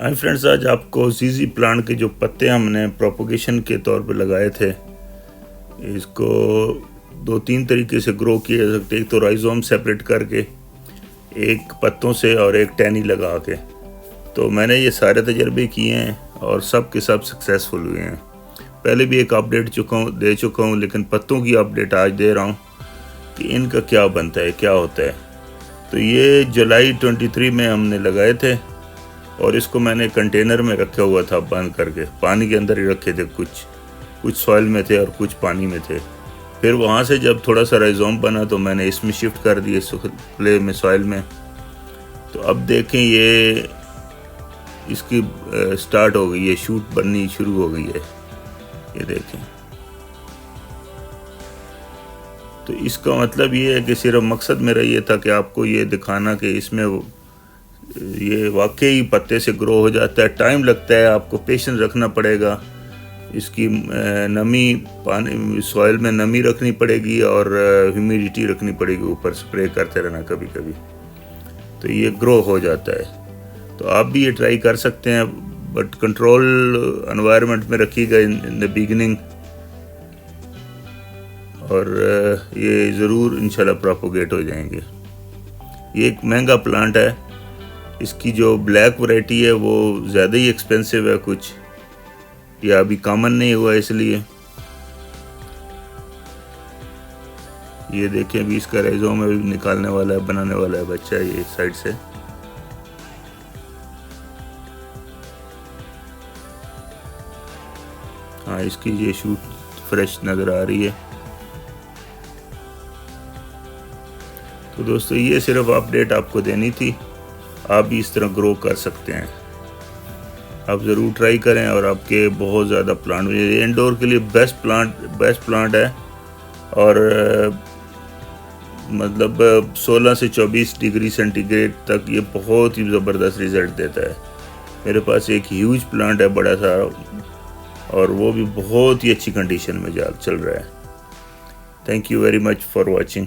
Hi friends, आज आपको जीजी प्लांट के जो पत्ते हमने प्रोपोगेशन के तौर पे लगाए थे, इसको दो तीन तरीके से ग्रो किए जा सकते। एक तो राइजोम सेपरेट करके, एक पत्तों से और एक टहनी लगा के। तो मैंने ये सारे तजर्बे किए हैं और सब के सब सक्सेसफुल हुए हैं। पहले भी एक अपडेट दे चुका हूँ, लेकिन पत्तों की अपडेट आज दे रहा हूँ कि इनका क्या बनता है, क्या होता है। तो ये जुलाई 23 में हमने लगाए थे और इसको मैंने कंटेनर में रखा हुआ था बंद करके, पानी के अंदर ही रखे थे। कुछ सॉइल में थे और कुछ पानी में थे। फिर वहाँ से जब थोड़ा सा राइजोम बना तो मैंने इसमें शिफ्ट कर दिए, खुले में सॉइल में। तो अब देखें, ये इसकी स्टार्ट हो गई है, शूट बननी शुरू हो गई है, ये देखें। तो इसका मतलब ये है कि सिर्फ मकसद मेरा ये था कि आपको ये दिखाना कि इसमें ये वाकई पत्ते से ग्रो हो जाता है। टाइम लगता है, आपको पेशेंस रखना पड़ेगा। इसकी नमी, पानी, सॉइल में नमी रखनी पड़ेगी और ह्यूमिडिटी रखनी पड़ेगी, ऊपर स्प्रे करते रहना कभी कभी, तो ये ग्रो हो जाता है। तो आप भी ये ट्राई कर सकते हैं, बट कंट्रोल एनवायरनमेंट में रखिएगा इन द बिगिनिंग, और ये ज़रूर इंशाल्लाह प्रोपोगेट हो जाएंगे। ये एक महंगा प्लांट है। इसकी जो ब्लैक वैरायटी है वो ज़्यादा ही एक्सपेंसिव है कुछ, या अभी कॉमन नहीं हुआ इसलिए। ये देखें, अभी इसका राइजोम में भी निकालने वाला है, बनाने वाला है बच्चा ये साइड से। हाँ, इसकी ये शूट फ्रेश नज़र आ रही है। तो दोस्तों, ये सिर्फ अपडेट आपको देनी थी। आप भी इस तरह ग्रो कर सकते हैं। आप ज़रूर ट्राई करें और आपके बहुत ज़्यादा प्लांट, इंडोर के लिए बेस्ट प्लांट है। और मतलब 16 से 24 डिग्री सेंटीग्रेड तक ये बहुत ही ज़बरदस्त रिज़ल्ट देता है। मेरे पास एक ह्यूज प्लांट है, बड़ा सारा, और वो भी बहुत ही अच्छी कंडीशन में चल रहा है। Thank you very much for watching.